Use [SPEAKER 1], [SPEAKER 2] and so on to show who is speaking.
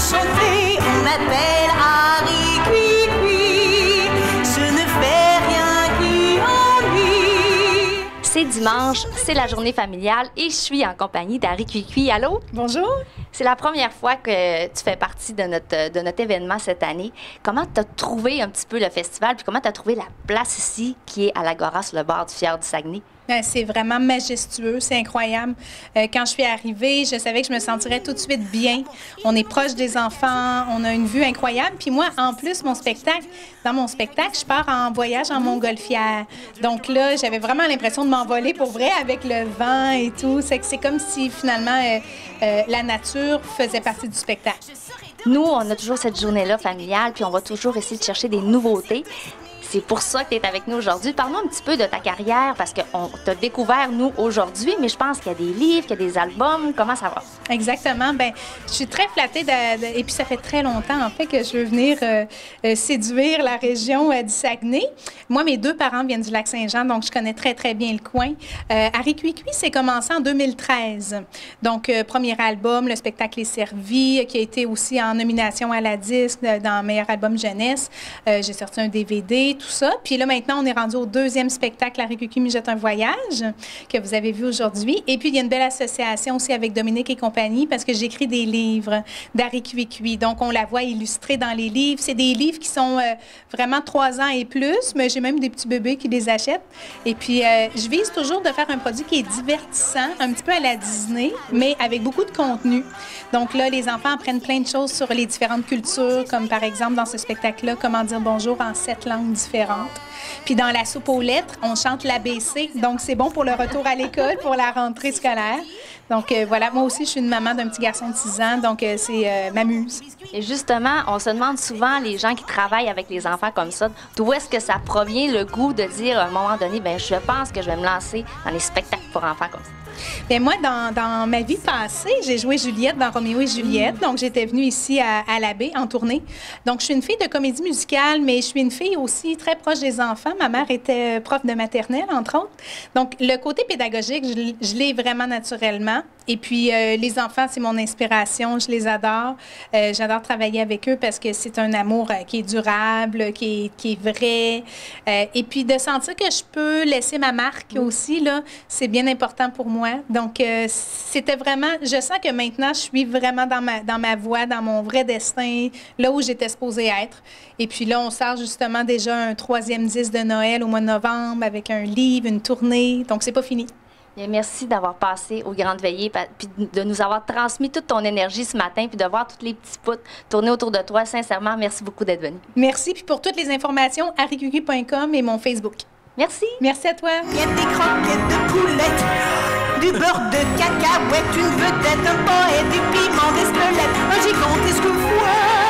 [SPEAKER 1] chanter, on m'appelle Harry Cui-Cui. Je ne fais rien qui ennuie.
[SPEAKER 2] C'est dimanche, c'est la journée familiale et je suis en compagnie d'Harry Cui-Cui. Allô?
[SPEAKER 3] Bonjour.
[SPEAKER 2] C'est la première fois que tu fais partie de notre événement cette année. Comment tu as trouvé un petit peu le festival, puis comment tu as trouvé la place ici, qui est à l'Agora, sur le bord du fjord du Saguenay?
[SPEAKER 3] C'est vraiment majestueux, c'est incroyable. Quand je suis arrivée, je savais que je me sentirais tout de suite bien. On est proche des enfants, on a une vue incroyable. Puis moi, en plus, dans mon spectacle, je pars en voyage en montgolfière. Donc là, j'avais vraiment l'impression de m'envoler pour vrai avec le vent et tout. C'est comme si finalement la nature faisait partie du spectacle.
[SPEAKER 2] Nous, on a toujours cette journée-là familiale, puis on va toujours essayer de chercher des nouveautés. C'est pour ça que tu es avec nous aujourd'hui. Parle-nous un petit peu de ta carrière, parce qu'on t'a découvert, nous, aujourd'hui, mais je pense qu'il y a des livres, qu'il y a des albums. Comment ça va?
[SPEAKER 3] Exactement. Bien, je suis très flattée et puis ça fait très longtemps, en fait, que je veux venir séduire la région du Saguenay. Moi, mes deux parents viennent du Lac-Saint-Jean, donc je connais très, très bien le coin. Harry Cui-Cui, c'est commencé en 2013. Donc, premier album, le spectacle est servi, qui a été aussi en nomination à la disque dans Meilleur album jeunesse. J'ai sorti un DVD, tout ça. Puis là, maintenant, on est rendu au deuxième spectacle, Harry Cui-Cui mijote un voyage, que vous avez vu aujourd'hui. Et puis, il y a une belle association aussi avec Dominique et compagnie, parce que j'écris des livres d'Harry Cui-Cui. Donc, on la voit illustrée dans les livres. C'est des livres qui sont vraiment 3 ans et plus, mais j'ai même des petits bébés qui les achètent. Et puis, je vise toujours de faire un produit qui est divertissant, un petit peu à la Disney, mais avec beaucoup de contenu. Donc là, les enfants apprennent plein de choses sur les différentes cultures, comme par exemple dans ce spectacle-là, comment dire bonjour en 7 langues différentes. Puis dans la soupe aux lettres, on chante l'ABC, donc c'est bon pour le retour à l'école, pour la rentrée scolaire. Donc voilà, moi aussi, je suis une maman d'un petit garçon de 6 ans, donc c'est m'amuse.
[SPEAKER 2] Et justement, on se demande souvent, les gens qui travaillent avec les enfants comme ça, d'où est-ce que ça provient le goût de dire à un moment donné, bien, je pense que je vais me lancer dans les spectacles pour enfants comme ça?
[SPEAKER 3] Bien, moi, dans ma vie passée, j'ai joué Juliette dans Roméo et Juliette. Donc, j'étais venue ici à la baie en tournée. Donc, je suis une fille de comédie musicale, mais je suis une fille aussi très proche des enfants. Ma mère était prof de maternelle, entre autres. Donc, le côté pédagogique, je l'ai vraiment naturellement. Et puis, les enfants, c'est mon inspiration. Je les adore. J'adore travailler avec eux parce que c'est un amour qui est durable, qui est vrai. Et puis, de sentir que je peux laisser ma marque aussi, là, c'est bien important pour moi. Donc, c'était vraiment... Je sens que maintenant, je suis vraiment dans ma voie, dans mon vrai destin, là où j'étais supposée être. Et puis là, on sort justement déjà un 3e disque de Noël au mois de novembre avec un livre, une tournée. Donc, c'est pas fini.
[SPEAKER 2] Bien, merci d'avoir passé aux Grandes Veillées, puis de nous avoir transmis toute ton énergie ce matin, puis de voir tous les petits poutres tourner autour de toi. Sincèrement, merci beaucoup d'être venu.
[SPEAKER 3] Merci. Puis pour toutes les informations, harrycui.com et mon Facebook.
[SPEAKER 2] Merci.
[SPEAKER 3] Merci à toi.
[SPEAKER 1] Il y a des croquettes de poulettes, du beurre de cacahuète, une vedette, un poète, du piment, des squelettes, un gigantesque fouet.